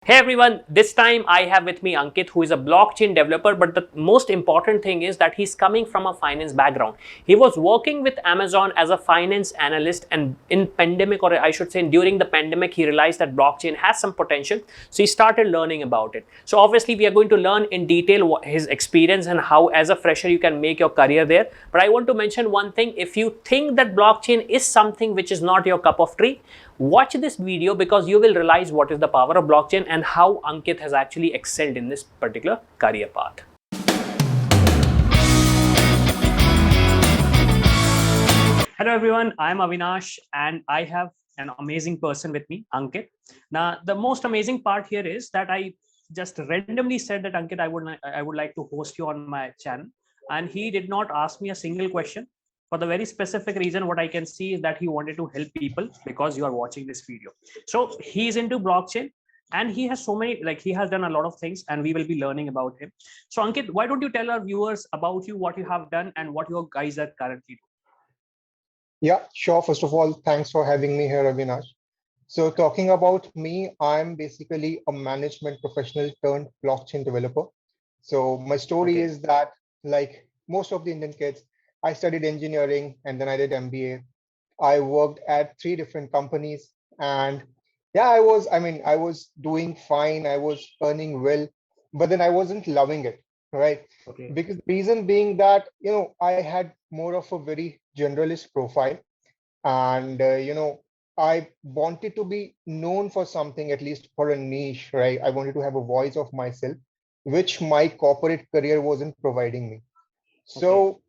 Hey everyone, this time I have with me Ankit, who is a blockchain developer, but the most important thing is that he's coming from a finance background. He was working with Amazon as a finance analyst, and in pandemic, or I should say during the pandemic, he realized that blockchain has some potential. So he started learning about it. So obviously we are going to learn in detail his experience and how as a fresher you can make your career there. But I want to mention one thing. If you think that blockchain is something which is not your cup of tea, watch this video because you will realize what is the power of blockchain and how Ankit has actually excelled in this particular career path. Hello everyone, I am Avinash and I have an amazing person with me, Ankit. Now, the most amazing part here is that I just randomly said that Ankit, I would like to host you on my channel, and he did not ask me a single question. For the very specific reason, what I can see is that he wanted to help people because you are watching this video. So he is into blockchain and he has so many, like he has done a lot of things, and we will be learning about him. So Ankit, why don't you tell our viewers about you, what you have done, and what your guys are currently doing? Yeah, sure. First of all, thanks for having me here, Avinash. So, talking about me, I'm basically a management professional turned blockchain developer. So, my story Okay. is that, like most of the Indian kids, I studied engineering and then I did MBA. I worked at three different companies, and yeah, I was doing fine. I was earning well, but then I wasn't loving it, right? Okay. Because the reason being that, I had more of a very generalist profile, and I wanted to be known for something, at least for a niche, right? I wanted to have a voice of myself, which my corporate career wasn't providing me. Okay. So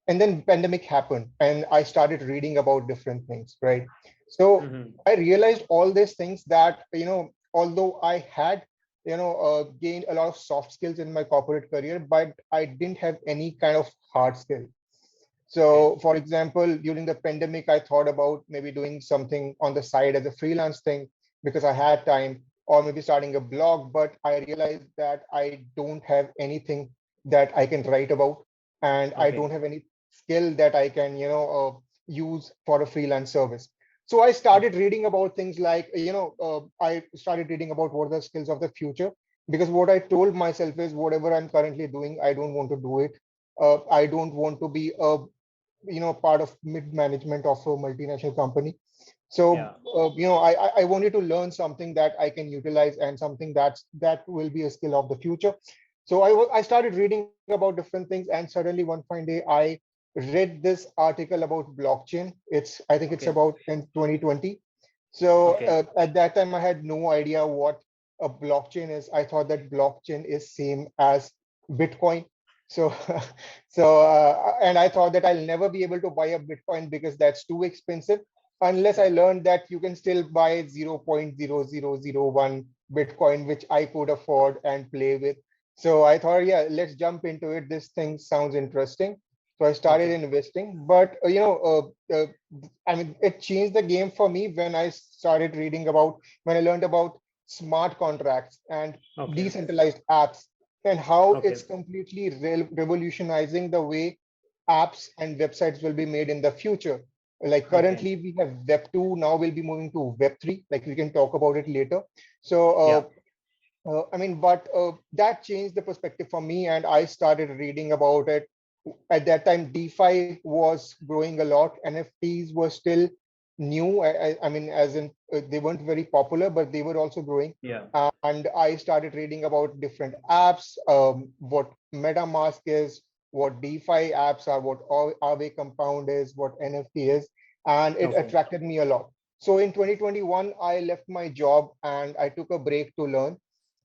and then pandemic happened and I started reading about different things, right? So Mhm. I realized all these things that, although I had gained a lot of soft skills in my corporate career, but I didn't have any kind of hard skill. Okay. So, for example, during the pandemic, I thought about maybe doing something on the side as a freelance thing because I had time, or maybe starting a blog. But I realized that I don't have anything that I can write about, and I Okay. don't have any skill that I can, use for a freelance service. So I started reading about things like, I started reading about what are the skills of the future, because what I told myself is whatever I'm currently doing, I don't want to do it. I don't want to be a part of mid management of a multinational company. So Yeah. I wanted to learn something that I can utilize and something that will be a skill of the future. So I started reading about different things, and suddenly one fine day I read this article about blockchain. I think it's Okay. about in 2020. So Okay. at that time I had no idea what a blockchain is. I thought that blockchain is same as Bitcoin. So and I thought that I'll never be able to buy a Bitcoin because that's too expensive, unless I Yeah. learned that you can still buy 0.0001 Bitcoin, which I could afford and play with. So I thought, yeah, let's jump into it. This thing sounds interesting. So I started Okay. investing, but it changed the game for me when I started reading about, when I learned about smart contracts and Okay. decentralized apps, and how Okay. it's completely revolutionizing the way apps and websites will be made in the future. Like Okay. currently we have Web 2, now we'll be moving to Web 3, like we can talk about it later. So Yeah. but that changed the perspective for me, and I started reading about it. At that time, DeFi was growing a lot. NFTs were still new. As in, they weren't very popular, but they were also growing. Yeah. And I started reading about different apps, what MetaMask is, what DeFi apps are, what Aave Compound is, what NFT is, and it Okay. attracted me a lot. So in 2021, I left my job and I took a break to learn.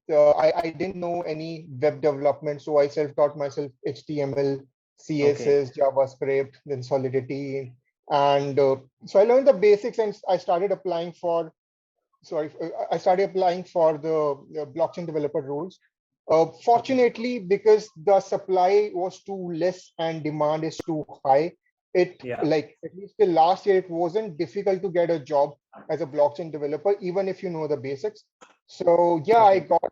I didn't know any web development, so I self-taught myself HTML, Okay. CSS, JavaScript, then Solidity, and so I learned the basics, and I started applying for the blockchain developer roles. Okay. Fortunately, because the supply was too less and demand is too high, it Yeah. like at least till last year, it wasn't difficult to get a job as a blockchain developer, even if you know the basics. So yeah, I Okay. got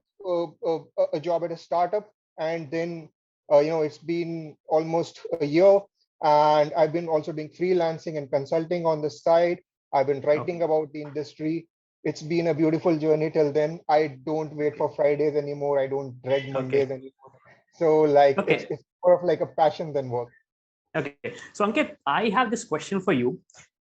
a job at a startup, and then it's been almost a year, and I've been also doing freelancing and consulting on the side. I've been writing Okay. about the industry. It's been a beautiful journey till then. I don't wait for Fridays anymore. I don't dread Mondays Okay. anymore. So like Okay. it's more of like a passion than work. Okay. So Ankit, I have this question for you.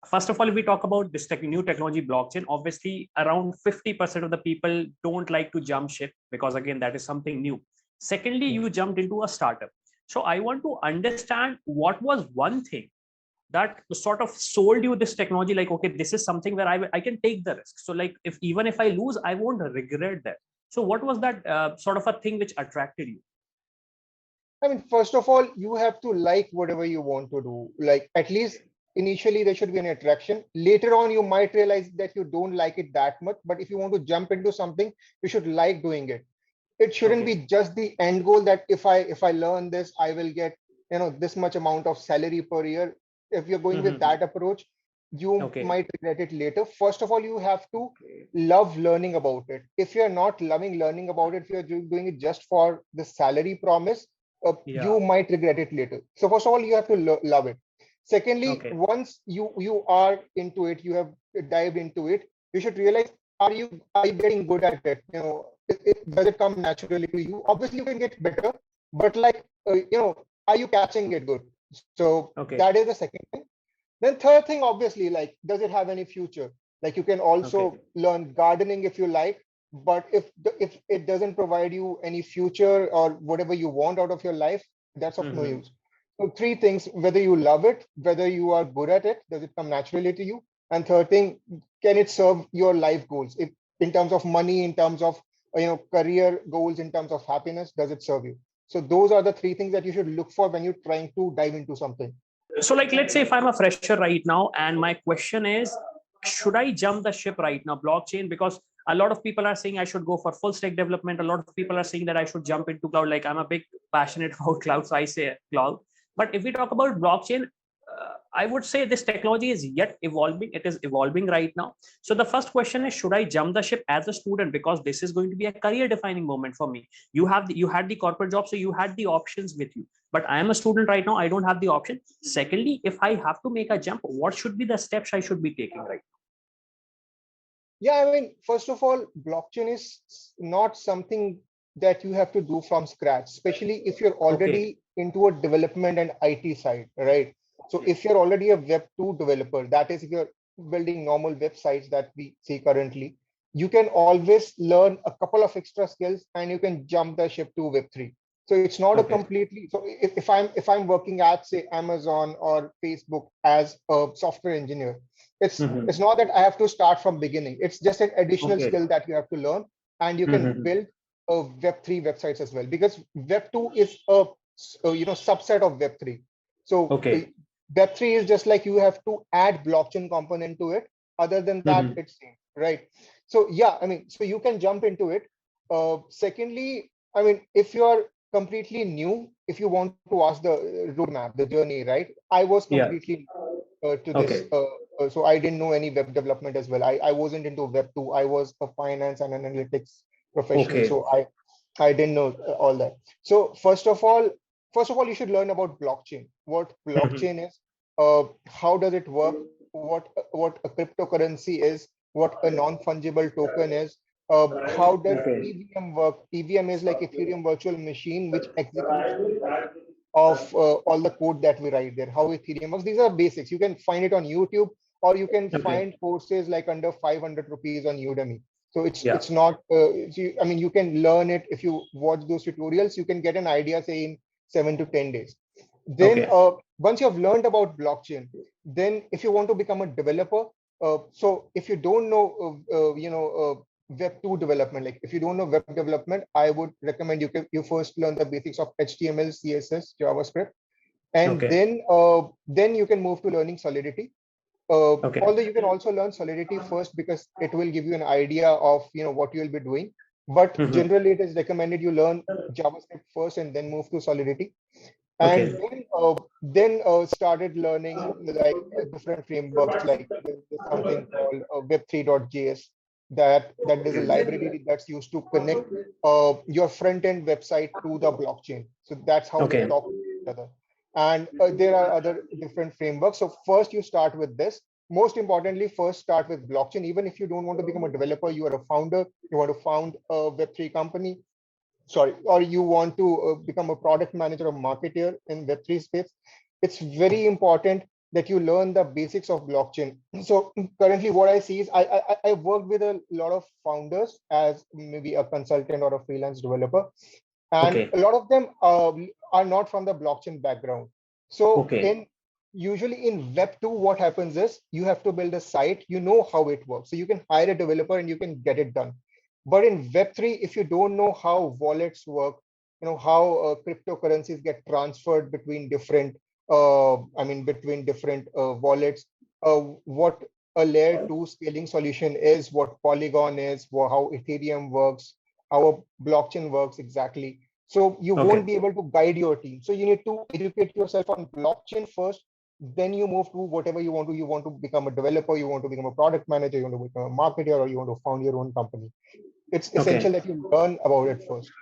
First of all, if we talk about this new technology, blockchain, obviously around 50% of the people don't like to jump ship because again, that is something new. Secondly, Yeah. you jumped into a startup. So I want to understand what was one thing that sort of sold you this technology, like, okay, this is something where I can take the risk. So like if even if I lose, I won't regret that. So what was that sort of a thing which attracted you? I mean, first of all, you have to like whatever you want to do. Like at least initially there should be an attraction. Later on, you might realize that you don't like it that much. But if you want to jump into something, you should like doing it. It shouldn't Okay. be just the end goal that if I learn this, I will get this much amount of salary per year. If you're going with Mm-hmm. that approach, you Okay. might regret it later. First of all, you have to love learning about it. If you're not loving learning about it, if you're doing it just for the salary promise, Yeah. you might regret it later. So first of all, you have to love it. Secondly, Okay. once you are into it, you have dived into it, you should realize, are you getting good at it? Does it come naturally to you? Obviously, you can get better, but like are you catching it good? So Okay. that is the second thing. Then third thing, obviously, like, does it have any future? Like you can Okay. also learn gardening if you like, but if it doesn't provide you any future or whatever you want out of your life, that's of no Mm-hmm. use. So three things: whether you love it, whether you are good at it, does it come naturally to you, and third thing, can it serve your life goals? If in terms of money, in terms of career goals, in terms of happiness, does it serve you? So those are the three things that you should look for when you're trying to dive into something. So like let's say if I'm a fresher right now and my question is, should I jump the ship right now, blockchain? Because a lot of people are saying I should go for full stack development. A lot of people are saying that I should jump into cloud. Like I'm a big passionate about cloud, so I say cloud. But if we talk about blockchain, I would say this technology is yet evolving. It is evolving right now. So the first question is, should I jump the ship as a student, because this is going to be a career defining moment for me. You had the corporate job, so you had the options with you, but I am a student right now, I don't have the option. Secondly, if I have to make a jump, what should be the steps I should be taking right Yeah, I mean, first of all, blockchain is not something that you have to do from scratch, especially if you're now? Okay. already into a development and IT side, right? So if you're already a Web 2 developer, that is, if you're building normal websites that we see currently, you can always learn a couple of extra skills and you can jump the ship to Web 3. So it's not a Okay. completely, so if I'm working at, say, Amazon or Facebook as a software engineer, it's Mm-hmm. not that I have to start from beginning. It's just an additional Okay. skill that you have to learn, and you can Mm-hmm. build a Web3 websites as well, because Web2 is a subset of Web3. So Okay. Web3 is just like you have to add blockchain component to it. Other than that, Mm-hmm. it's same, right? So yeah, I mean, so you can jump into it. Secondly, I mean, if you're completely new, if you want to ask the roadmap, the journey, right? I was Yeah. completely to this. Okay. So I didn't know any web development as well. I wasn't into Web 2. I was a finance and analytics professional. Okay. So I didn't know all that. So first of all, you should learn about blockchain. What Mm-hmm. blockchain is, how does it work, what a cryptocurrency is, what a non-fungible token is, how does Okay. EVM work? EVM is like Ethereum virtual machine, which executes the logic of all the code that we write there, how Ethereum works. These are basics. You can find it on YouTube, or you can Okay. find courses like under 500 rupees on Udemy. So Yeah. it's not, I mean, you can learn it if you watch those tutorials. You can get an idea, say, in 7 to 10 days. Then Okay. once you have learned about blockchain, then if you want to become a developer, so if you don't know, Web 2 development, like if you don't know web development, I would recommend you first learn the basics of HTML, CSS, JavaScript, and Okay. then you can move to learning Solidity. Okay. Although you can also learn Solidity first, because it will give you an idea of what you will be doing. But Mm-hmm. generally, it is recommended you learn JavaScript first and then move to Solidity, and Okay. then started learning like different frameworks. Like there's something called web3.js, that is a library that's used to connect your front end website to the blockchain. So that's how they Okay. talk to each other. And there are other different frameworks. So first you start with this. most importantly, first start with blockchain. Even if you don't want to become a developer, you are a founder, you want to found a Web3 company, sorry, or you want to become a product manager or marketer in Web3 space, it's very important that you learn the basics of blockchain. So currently what I see is I work with a lot of founders as maybe a consultant or a freelance developer, and Okay. a lot of them are not from the blockchain background. So Okay. in usually in web 2, what happens is you have to build a site, you know how it works, so you can hire a developer and you can get it done. But in web 3, if you don't know how wallets work, how cryptocurrencies get transferred between different between different wallets, what a layer 2 scaling solution is, what Polygon is, how Ethereum works, how a blockchain works exactly. So you Okay. won't be able to guide your team. So you need to educate yourself on blockchain first, then you move to whatever you want to. You want to become a developer, you want to become a product manager, you want to become a marketer, or you want to found your own company. It's essential Okay. that you learn about it first.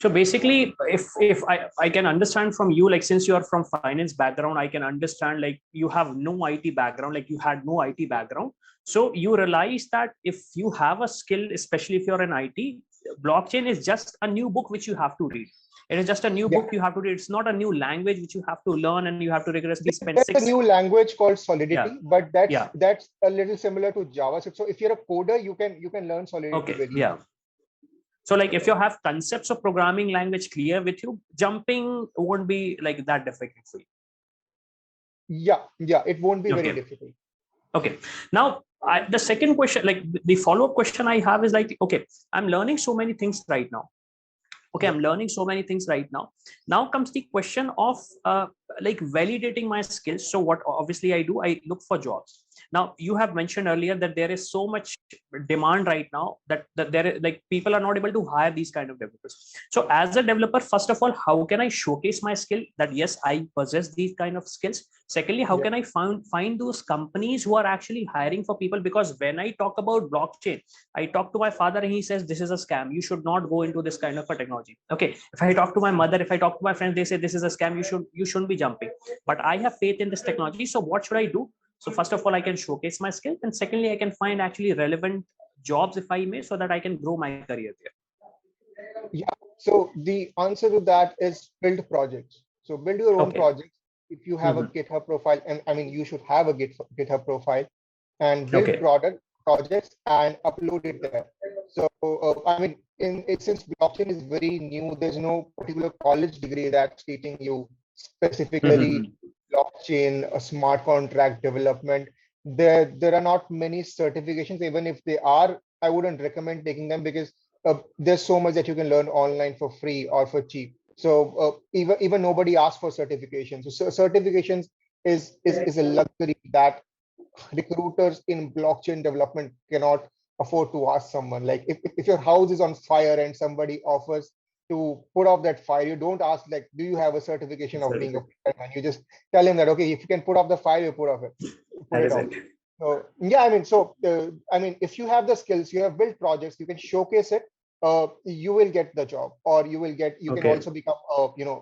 So basically, if I can understand from you, like since you are from finance background, I can understand like you have no IT background, like you had no IT background. So you realize that if you have a skill, especially if you're in IT, blockchain is just a new book which you have to read. It is just a new Yeah, book you have to read. It's not a new language which you have to learn and you have to rigorously spend there's a six. new language called Yeah. Solidity, but that's Yeah. that's a little similar to JavaScript. So if you're a coder, you can learn Solidity Okay. very Yeah. easily. So like if you have concepts of programming language clear with you, jumping won't be like that difficult for you. Yeah, it won't be very Okay. difficult. Okay. Now, the second question, like the follow up question I have is like, okay, I'm learning so many things right now. Okay, Yeah. I'm learning so many things right now. Now comes the question of like validating my skills. So what obviously I do, I look for jobs. Now you have mentioned earlier that there is so much demand right now that there is like people are not able to hire these kind of developers. So as a developer, first of all, how can I showcase my skill that yes, I possess these kind of skills? Secondly, how Yeah. can I find those companies who are actually hiring for people? Because when I talk about blockchain, I talk to my father and he says this is a scam. You should not go into this kind of a technology. Okay. If I talk to my mother, if I talk to my friends, they say this is a scam. You shouldn't be jumping. But I have faith in this technology. So what should I do? So first of all, I can showcase my skill, and secondly, I can find actually relevant jobs if I may, so that I can grow my career there. Yeah. So the answer to that is build projects. So build your own Okay. projects. If you have a Mhm. GitHub profile, and I mean, you should have a GitHub profile, and build Okay. projects and upload it there. So I mean, since blockchain is very new, there's no particular college degree that's teaching you specifically Mhm. blockchain, a smart contract development. There are not many certifications. Even if they are, I wouldn't recommend taking them, because there's so much that you can learn online for free or for cheap. So even nobody asks for certifications. So certifications is a luxury that recruiters in blockchain development cannot afford to ask someone. Like if your house is on fire and somebody offers to put off that fire, you don't ask like, do you have a certification of being a fireman? You just tell him that, okay, if you can put off the fire, you put That it is off. it. So yeah, I mean, if you have the skills, you have built projects, you can showcase it. You will get the job, or you can Okay. also become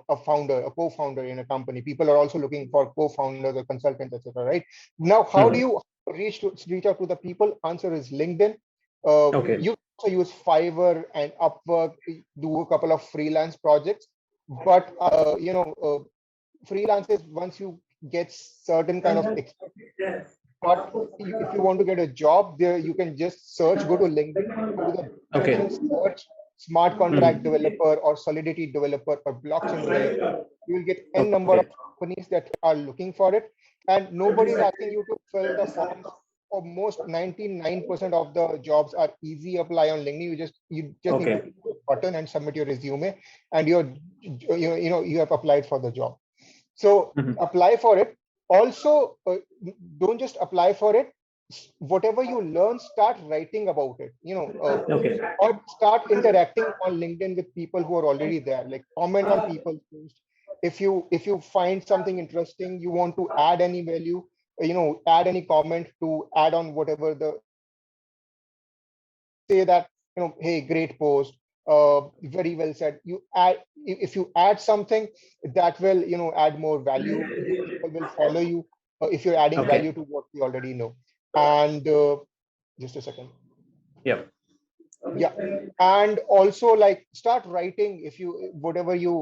a founder, a co-founder in a company. People are also looking for co-founders or consultants, etc. Right now, how do Mhm. you reach out to the people? Answer is LinkedIn. Okay. You also use Fiverr and Upwork, do a couple of freelance projects, but freelance is once you get certain kind of. But if you want to get a job there, you can just search, go to LinkedIn, go to the section, Okay. search smart contract Mhm. developer or Solidity developer or blockchain developer. You will get n number of Okay. companies that are looking for it, and nobody is asking you to fill the forms. Almost 99% of the jobs are easy apply on LinkedIn. You just need to Okay. click the button and submit your resume, and you have applied for the job. So Mhm. apply for it. Also, don't just apply for it. Whatever you learn, start writing about it. Okay. Or start interacting on LinkedIn with people who are already there. Like comment on people's posts. If you find something interesting, you want to add any value, add any comment to add on whatever the say that, hey, great post, very well said. You add, if you add something that will, add more value, people will follow you. if you're adding Okay. value to what we already know. And just a second. Yeah. Yeah, and also like start writing. If you whatever you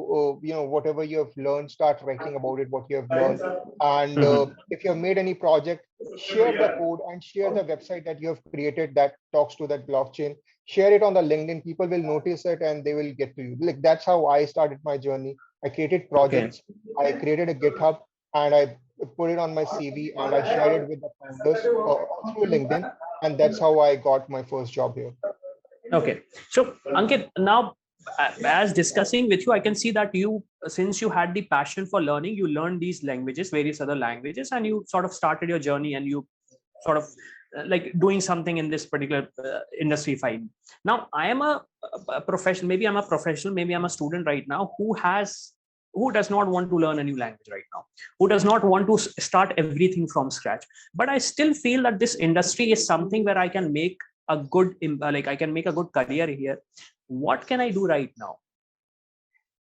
whatever you have learned, start writing about it, what you have learned. And Mhm. if you have made any project, share the code and share the website that you have created that talks to that blockchain. Share it on the LinkedIn. People will notice it and they will get to you. Like that's how I started my journey. I created Okay. projects, I created a GitHub, and I put it on my CV, and I shared it with the founders through LinkedIn, and that's how I got my first job here. Okay. So, Ankit, now as discussing with you, I can see that you, since you had the passion for learning, you learned these languages, various other languages, and you sort of started your journey and you sort of like doing something in this particular industry fine. Now, I am a professional, maybe I'm a professional, maybe I'm a student right now who does not want to learn a new language right now, who does not want to start everything from scratch. But I still feel that this industry is something where I can make a good like I can make a good career here. What can I do right now?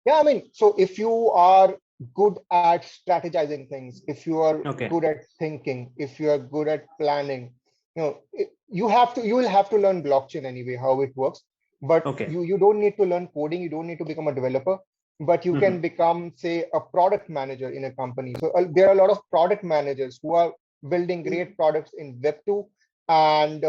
Yeah, I mean, so if you are good at strategizing things, if you are Okay. good at thinking, if you are good at planning, you will have to learn blockchain anyway, how it works. But Okay. you don't need to learn coding, you don't need to become a developer, but you can become, say, a product manager in a company. So there are a lot of product managers who are building great products in Web2, and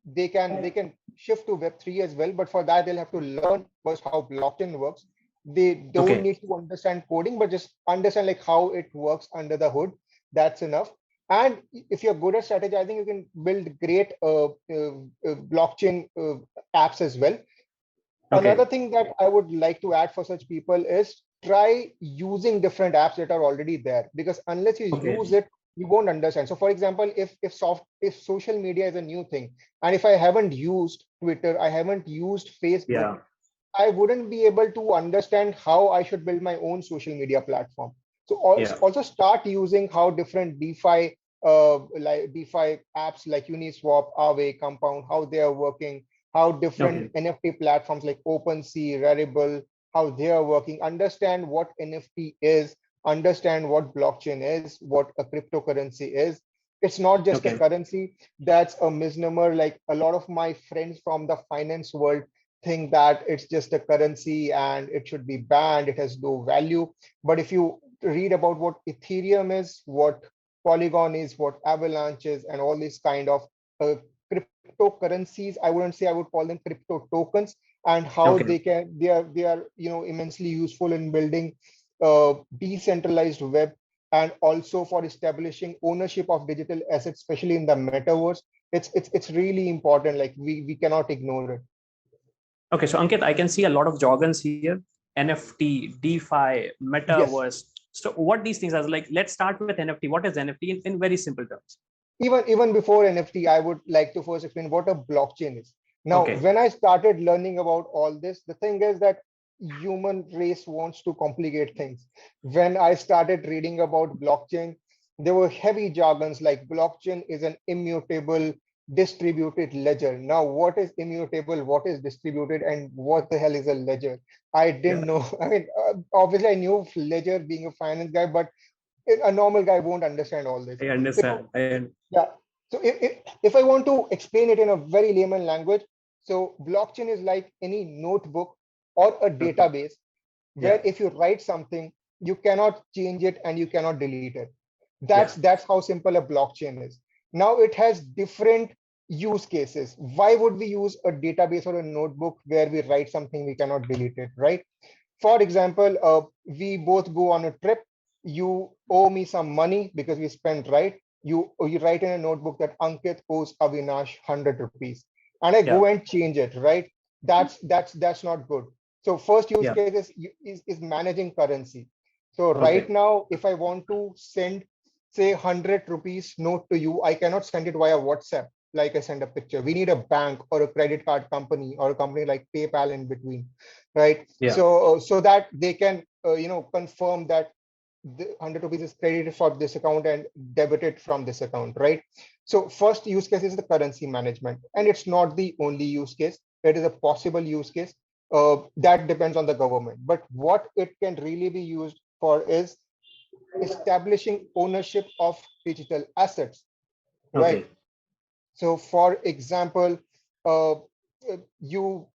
they can shift to Web3 as well. But for that, they'll have to learn first how blockchain works. They don't Okay. need to understand coding, but just understand like how it works under the hood. That's enough. And if you're good at strategizing, you can build great blockchain apps as well. Another Okay. thing that I would like to add for such people is try using different apps that are already there, because unless you Okay. use it, you won't understand. So for example, if social media is a new thing, and if I haven't used Twitter, I haven't used Facebook, Yeah. I wouldn't be able to understand how I should build my own social media platform. So Yeah. also start using how different DeFi apps like Uniswap, Aave, Compound, how they are working, how different Okay. NFT platforms like OpenSea, Rarible, how they are working. Understand what NFT is, understand what blockchain is, what a cryptocurrency is. It's not just a Okay. currency. That's a misnomer. Like a lot of my friends from the finance world think that it's just a currency and it should be banned, it has no value. But if you read about what Ethereum is, what Polygon is, what Avalanche is, and all these kind of uh, cryptocurrencies, I wouldn't say, I would call them crypto tokens, and how Okay. they are immensely useful in building decentralized web, and also for establishing ownership of digital assets, especially in the metaverse. It's really important. Like we cannot ignore it. Okay. So Ankit, I can see a lot of jargons here: NFT, DeFi, Yes. metaverse. So what these things are like? Let's start with NFT. What is NFT in very simple terms? Even before NFT, I would like to first explain what a blockchain is. Now, Okay. when I started learning about all this, the thing is that human race wants to complicate things. When I started reading about blockchain, there were heavy jargons like blockchain is an immutable distributed ledger. Now, what is immutable, what is distributed, and what the hell is a ledger? I Yeah. didn't know. I mean, obviously I knew ledger being a finance guy, but a normal guy won't understand all this. I So understand. yeah. So if I want to explain it in a very layman language, so blockchain is like any notebook or a Okay. database Yeah. where if you write something, you cannot change it and you cannot delete it. Yeah. That's how simple a blockchain is. Now it has different use cases. Why would we use a database or a notebook where we write something we cannot delete it, right? For example, we both go on a trip. You owe me some money because we spent, right? You write in a notebook that Ankit owes Avinash 100 rupees, and I Yeah. go and change it, right? That's not good. So first use Yeah. case is managing currency. So right Okay. now, if I want to send, say, 100 rupees note to you, I cannot send it via WhatsApp like I send a picture. We need a bank or a credit card company or a company like PayPal in between, right? Yeah. So that they can confirm that the 100 rupees is credited for this account and debited from this account, right? So first use case is the currency management, and it's not the only use case. It is a possible use case. That depends on the government, but what it can really be used for is establishing ownership of digital assets, right? Okay. So for example, uh, you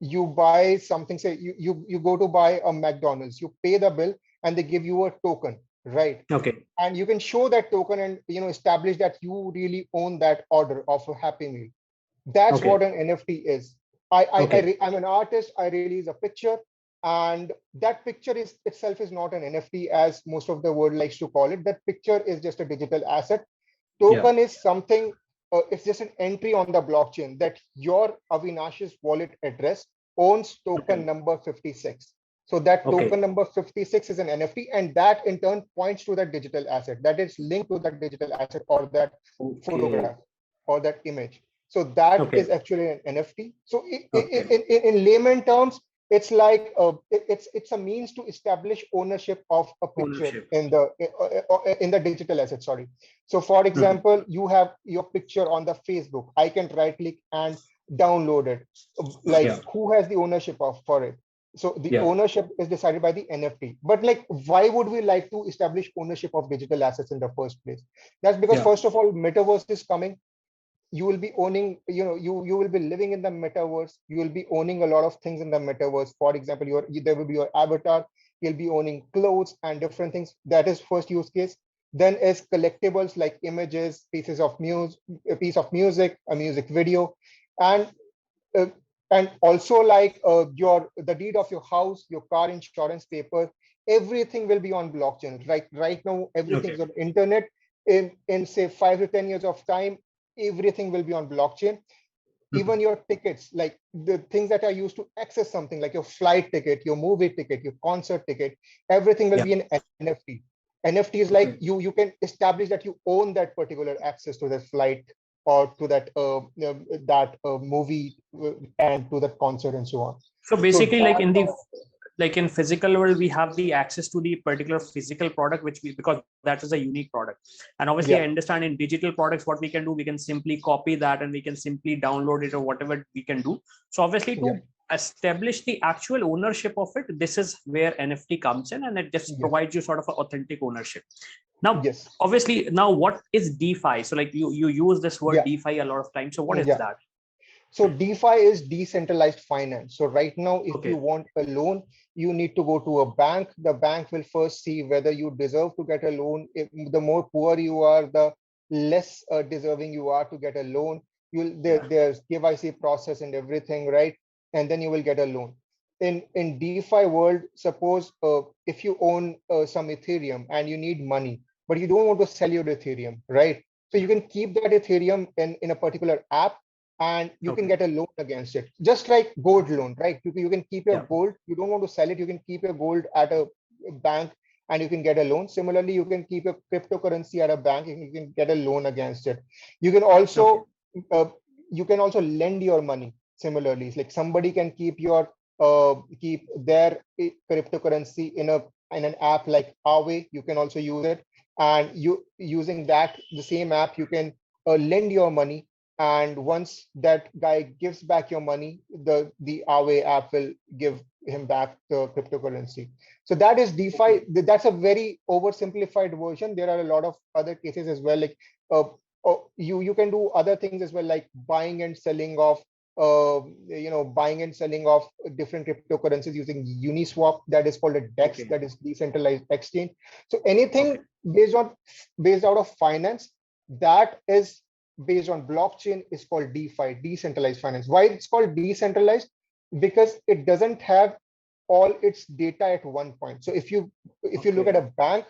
you buy something, say you go to buy a McDonald's, you pay the bill and they give you a token, right? Okay. And you can show that token and establish that you really own that order of a Happy Meal. That's Okay. what an NFT is. I'm an artist. I release a picture, and that picture is itself is not an NFT as most of the world likes to call it. That picture is just a digital asset. Yeah. Token is something. It's just an entry on the blockchain that your Avinash's wallet address owns token Okay. number 56. So that Okay. token number 56 is an NFT, and that in turn points to that digital asset that is linked to that digital asset or that Okay. photograph or that image. So that Okay. is actually an NFT. So Okay. in layman terms, it's like it's a means to establish ownership of a picture Ownership. in the digital asset. Sorry. So for Mhm. example, you have your picture on the Facebook. I can right click and download it. Like Yeah. who has the ownership of for it? So the Yeah. ownership is decided by the NFT. But like, why would we like to establish ownership of digital assets in the first place? That's because Yeah. first of all, metaverse is coming. You will be owning, you will be living in the metaverse. You will be owning a lot of things in the metaverse. For example, there will be your avatar. You'll be owning clothes and different things. That is first use case. Then is collectibles like images, pieces of music, a piece of music, a music video, and uh, and also like your the deed of your house, your car insurance paper, everything will be on blockchain. Right now, everything Okay. is on internet. In say 5 to 10 years of time, everything will be on blockchain. Even Mhm. your tickets, like the things that are used to access something like your flight ticket, your movie ticket, your concert ticket, everything will Yeah. be an NFT. NFT is like Okay. you can establish that you own that particular access to that flight or to that movie and to that concert and so on. So So basically, like that in the like in physical world, we have the access to the particular physical product, which we, because that is a unique product. And obviously I yeah understand in digital products what we can do, we can simply copy that and we can simply download it or whatever we can do. So obviously yeah to establish the actual ownership of it, this is where NFT comes in, and it just yes provides you sort of an authentic ownership. Now yes obviously, now what is DeFi? So like you use this word yeah DeFi a lot of times, so what is yeah that? So DeFi is decentralized finance. So right now, if you Okay. want a loan, you need to go to a bank. The bank will first see whether you deserve to get a loan. If the more poor you are, the less deserving you are to get a loan. Yeah. There's KYC process and everything, right? And then you will get a loan. In DeFi world, suppose if you own some Ethereum and you need money, but you don't want to sell your Ethereum, right? So you can keep that Ethereum in a particular app and you can Okay. get a loan against it, just like gold loan, right? You can keep your Yeah. gold. You don't want to sell it. You can keep your gold at a bank and you can get a loan. Similarly, you can keep your cryptocurrency at a bank and you can get a loan against it. You can Okay. also uh, you can also lend your money. Similarly, it's like somebody can keep their cryptocurrency in an app like Aave. You can also use it, and you using that the same app you can lend your money, and once that guy gives back your money, the Aave app will give him back the cryptocurrency. So that is DeFi. Okay. That's a very oversimplified version. There are a lot of other cases as well, like uh, you can do other things as well, like buying and selling of different cryptocurrencies using Uniswap. That is called a DEX, Okay. that is decentralized exchange. So anything Okay. based out of finance that is based on blockchain is called DeFi, decentralized finance. Why it's called decentralized? Because it doesn't have all its data at one point. So if you look at Okay. a bank,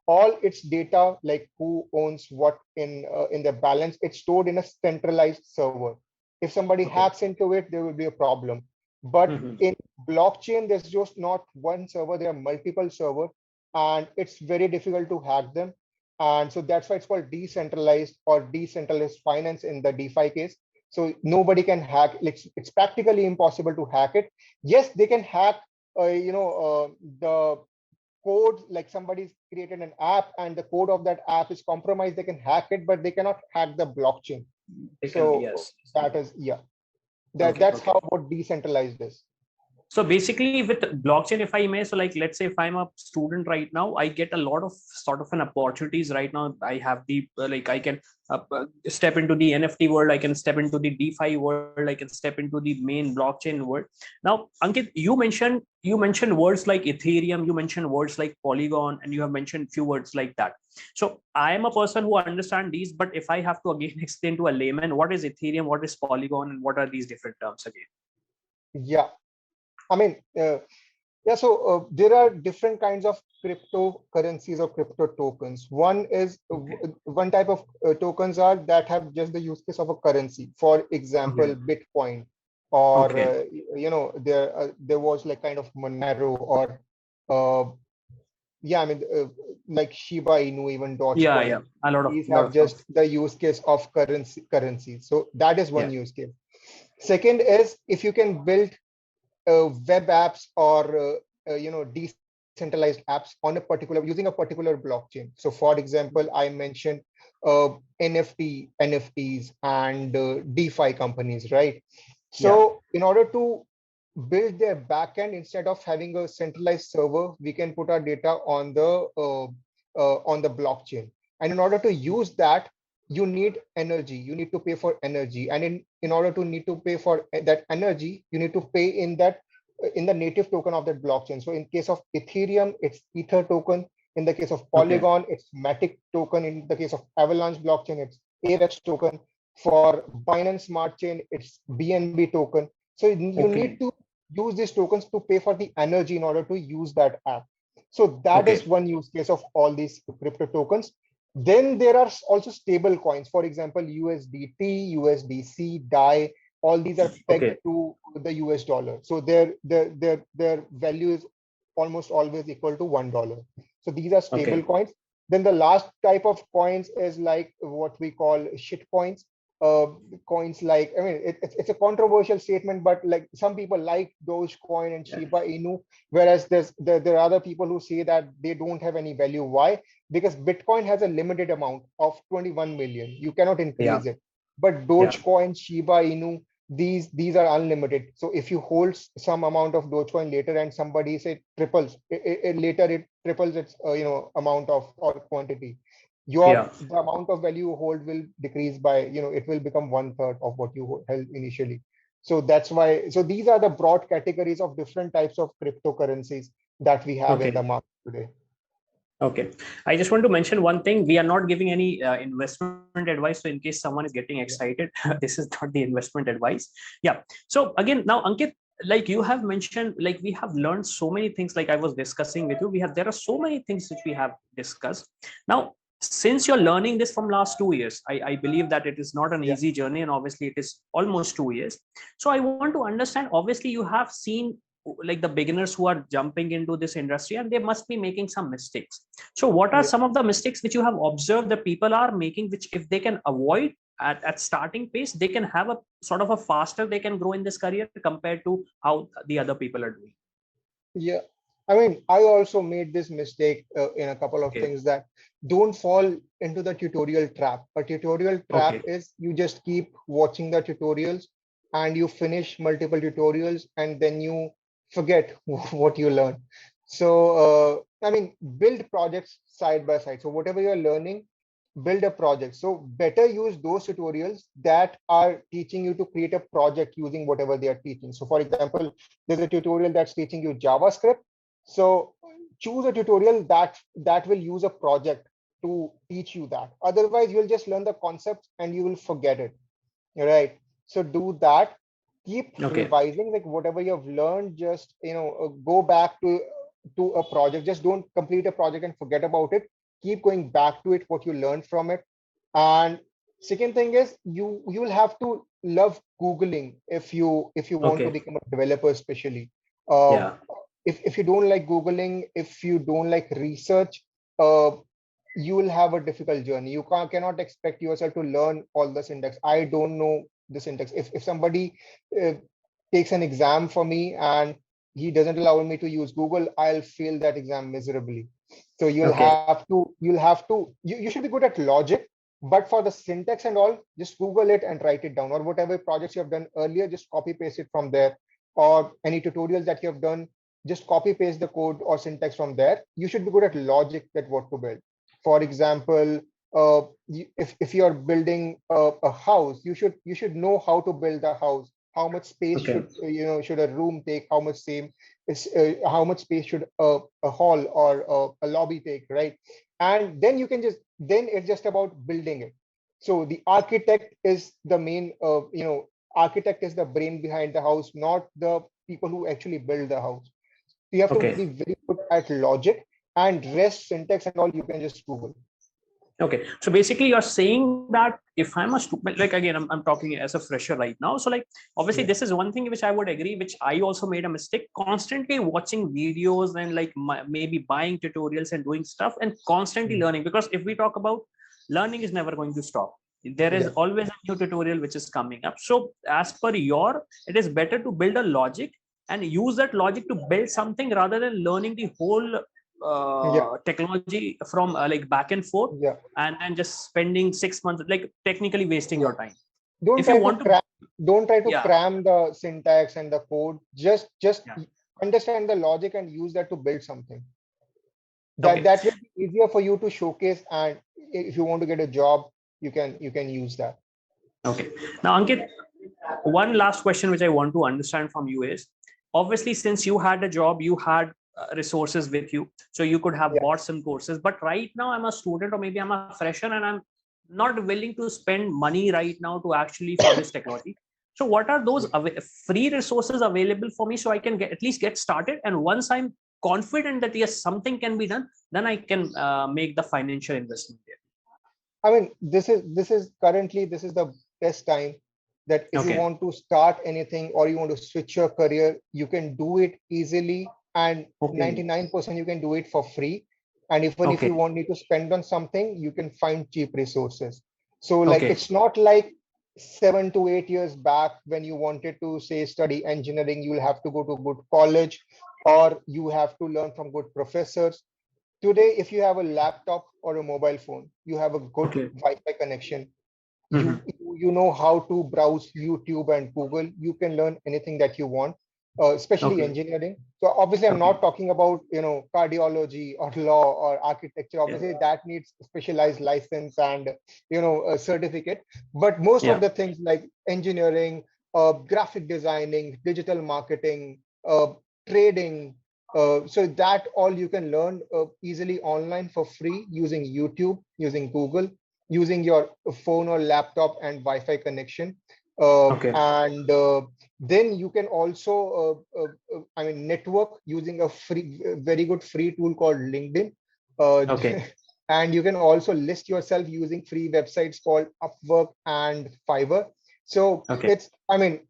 all its data, like who owns what in the balance, it's stored in a centralized server. If somebody Okay. hacks into it, there will be a problem. But Mhm. in blockchain, there's just not one server, there are multiple servers, and it's very difficult to hack them. And so that's why it's called decentralized or decentralized finance in the DeFi case. So nobody can hack. It's practically impossible to hack it. Yes, they can hack. The code, like somebody's created an app and the code of that app is compromised. They can hack it, but they cannot hack the blockchain. It can be, So yes. that is, yeah. Okay. That's Okay. how what decentralized is. So basically with blockchain, if I may, so like, let's say if I'm a student right now, I get a lot of sort of an opportunities right now. I have the like, I can step into the NFT world, I can step into the DeFi world, I can step into the main blockchain world. Now, Ankit, you mentioned words like Ethereum, you mentioned words like Polygon, and you have mentioned few words like that. So I am a person who understand these, but if I have to again explain to a layman what is Ethereum, what is Polygon, and what are these different terms again? Yeah, I mean, yeah, so there are different kinds of cryptocurrencies or crypto tokens. One is Okay. one type of tokens are that have just the use case of a currency. For Okay. example, Bitcoin, or Okay. there was like kind of Monero, or uh, yeah, I mean, like Shiba Inu, even Yeah, Dogecoin. yeah. A lot of, These lot have of. just the use case of currency. So that is one Yeah. use case. Second is if you can build web apps or decentralized apps on a particular using a particular blockchain. So for example, I mentioned NFTs and DeFi companies, right? Yeah. So in order to build their backend, instead of having a centralized server, we can put our data on the blockchain. And in order to use that, you need energy. You need to pay for energy, and in order to need to pay for that energy, you need to pay in the native token of that blockchain. So in case of Ethereum, it's Ether token. In the case of Okay. Polygon, it's Matic token. In the case of Avalanche blockchain, it's AVAX token. For Binance Smart Chain, it's BNB token. So you Okay. need to use these tokens to pay for the energy in order to use that app. So that is Okay. one use case of all these crypto tokens. Then there are also stable coins. For example, USDT, USDC, DAI, all these are pegged Okay. to the US dollar. So their value is almost always equal to $1. So these are stable Okay. coins. Then the last type of coins is like what we call shit coins. Uh, Coins like, I mean, it's a controversial statement, but like some people like Dogecoin and Yeah. Shiba Inu, whereas there are other people who say that they don't have any value. Why? Because Bitcoin has a limited amount of 21 million. You cannot Yeah. increase it. But Yeah. Dogecoin, Shiba Inu, these are unlimited. So if you hold some amount of Dogecoin later and somebody say triples, later it triples its amount of or quantity. Yeah. The amount of value you hold will decrease by, it will become one third of what you held initially. So that's why. So these are the broad categories of different types of cryptocurrencies that we have in the Okay. market today. Okay. I just want to mention one thing. We are not giving any investment advice. So in case someone is getting Yeah. excited, this is not the investment advice. Yeah. So again, now Ankit, like you have mentioned, like we have learned so many things. Like I was discussing with you, there are so many things which we have discussed. Now, since you're learning this from last 2 years, I believe that it is not an Yeah. easy journey, and obviously it is almost 2 years. So I want to understand. Obviously, you have seen like the beginners who are jumping into this industry, and they must be making some mistakes. So what are Yeah. some of the mistakes which you have observed that people are making, which if they can avoid at starting pace, they can have a sort of a faster, they can grow in this career compared to how the other people are doing? Yeah, I mean, I also made this mistake in a couple of Okay. things, that don't fall into the tutorial trap. A tutorial trap Okay. is you just keep watching the tutorials and you finish multiple tutorials and then you forget what you learned. So, I mean, build projects side by side. So whatever you're learning, build a project. So better use those tutorials that are teaching you to create a project using whatever they are teaching. So for example, there's a tutorial that's teaching you JavaScript. So choose a tutorial that will use a project to teach you that. Otherwise, you'll just learn the concepts and you will forget it. Right. So do that. Keep Okay. revising, like whatever you've learned, just go back to a project. Just don't complete a project and forget about it. Keep going back to it, what you learned from it. And second thing is you will have to love Googling if you want to Okay. become a developer, especially. Uh, Yeah. if you don't like Googling, if you don't like research, uh, you will have a difficult journey. You cannot expect yourself to learn all the syntax. I don't know the syntax. If somebody uh, takes an exam for me and he doesn't allow me to use Google, I'll fail that exam miserably. So Okay. you should be good at logic, but for the syntax and all, just Google it and write it down, or whatever projects you have done earlier, just copy paste it from there or any tutorials that you have done, just copy paste the code or syntax from there. You should be good at logic, that what to build. For example, if you're building a house, you should know how to build a house. How much space Okay. should a room take? How much space should a hall or a lobby take, right? And then it's just about building it. So the architect is the main, architect is the brain behind the house, not the people who actually build the house. You have to Okay. be very good at logic, and rest, syntax and all you can just Google. Okay. So basically you're saying that if I'm a student, like again, I'm talking as a fresher right now. So like, obviously this is one thing which I would agree, which I also made a mistake, constantly watching videos and like maybe buying tutorials and doing stuff and constantly learning. Because if we talk about learning is never going to stop. There is always a new tutorial which is coming up. So as per it is better to build a logic and use that logic to build something rather than learning the whole technology from like back and forth, Yeah. and just spending 6 months like technically wasting your time. Don't If you try to want to, cram, don't try to yeah, cram the syntax and the code. Just yeah, understand the logic and use that to build something. okay, That will be easier for you to showcase, and if you want to get a job, you can use that. okay. Now, Ankit, one last question which I want to understand from you is, obviously since you had a job, you had resources with you, so you could have Yeah. bought some courses. But right now I'm a student, or maybe I'm a fresher, and I'm not willing to spend money right now to actually for this technology. So what are those free resources available for me, so I can at least get started, and once I'm confident that yes, something can be done, then I can make the financial investment there. I mean, this is the best time, that if you Okay. want to start anything or you want to switch your career, you can do it easily, and Okay. 99% you can do it for free. And even if you Okay. want need to spend on something, you can find cheap resources. So like, Okay. it's not like 7 to 8 years back when you wanted to say study engineering, you'll have to go to good college or you have to learn from good professors. Today, if you have a laptop or a mobile phone, you have a good Okay. Wi-Fi connection, you Mhm. you know how to browse YouTube and Google, you can learn anything that you want, especially Okay. engineering. So obviously I'm Okay. not talking about cardiology or law or architecture. Yeah. Obviously that needs specialized license and a certificate. But most of Yeah. the things like engineering, graphic designing, digital marketing, trading, so that all you can learn easily online for free using YouTube, using Google, using your phone or laptop and Wi-Fi connection. Okay. And then you can also, I mean, network using a very good free tool called LinkedIn. Uh, Okay. and you can also list yourself using free websites called Upwork and Fiverr. So Okay. it's, I mean,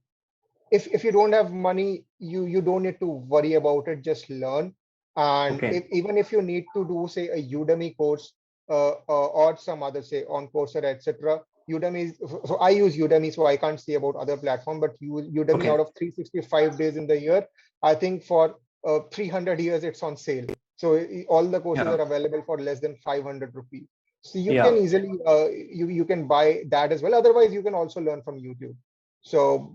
if you don't have money, you don't need to worry about it. Just learn. And Okay. even if you need to do say a Udemy course, or some other say on Coursera, etc. Udemy is, so I use Udemy, so I can't say about other platform, but Udemy, Okay. out of 365 days in the year, I think for 300 years it's on sale. So all the courses Yeah. are available for less than 500 rupees. So you can Yeah. easily, you can buy that as well. Otherwise you can also learn from YouTube. So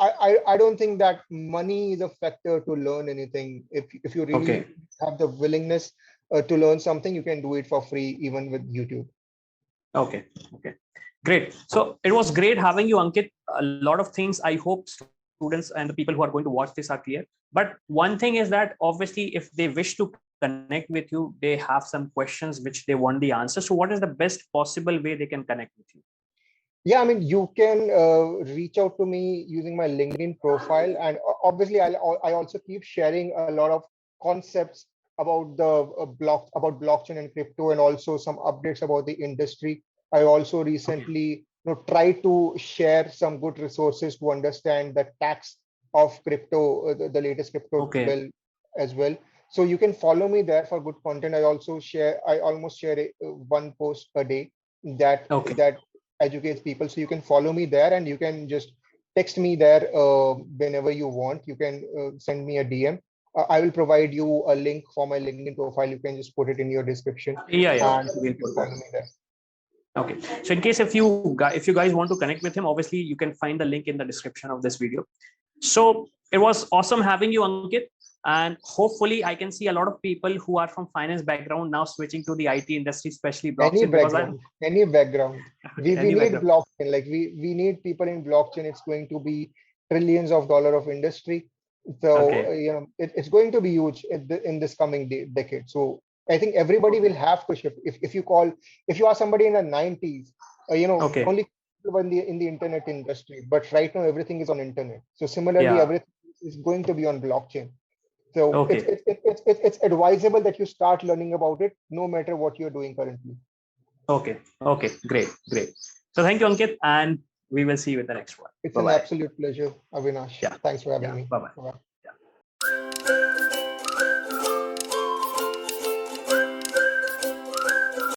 I don't think that money is a factor to learn anything. If you Okay. really have the willingness to learn something, you can do it for free even with YouTube. Okay. Okay. Great. So it was great having you, Ankit. A lot of things I hope students and the people who are going to watch this are clear. But one thing is that obviously, if they wish to connect with you, they have some questions which they want the answer. So, what is the best possible way they can connect with you? Yeah, I mean, you can reach out to me using my LinkedIn profile, and obviously, I also keep sharing a lot of concepts about the about blockchain and crypto, and also some updates about the industry. I also Okay. recently try to share some good resources to understand the tax of crypto, the latest crypto Okay. bill as well. So you can follow me there for good content. I almost share one post a day that Okay. that educates people. So you can follow me there, and you can just text me there whenever you want. You can send me a DM. I will provide you a link for my LinkedIn profile. You can just put it in your description, Yeah. Yeah. and We'll you can put that. follow me there. Okay. So in case if you guys want to connect with him, obviously you can find the link in the description of this video. So It was awesome having you, Ankit. And hopefully, I can see a lot of people who are from finance background now switching to the IT industry, especially Any blockchain, because I'm background, any background. okay. We Any need background. blockchain. Like we need people in blockchain. It's going to be trillions of dollar of industry. So Okay. it's going to be huge in this coming decade. So I think everybody Okay. will have to shift. If you are somebody in the 90s, Okay. only people in the internet industry. But right now everything is on internet. So similarly, Yeah. everything is going to be on blockchain. So Okay. it's advisable that you start learning about it, no matter what you're doing currently. Okay. Okay. Great. Great. So thank you, Ankit, and we will see you in the next one. It's Bye an bye. absolute pleasure, Avinash. Yeah. Thanks for having Yeah. me. Bye bye. Bye.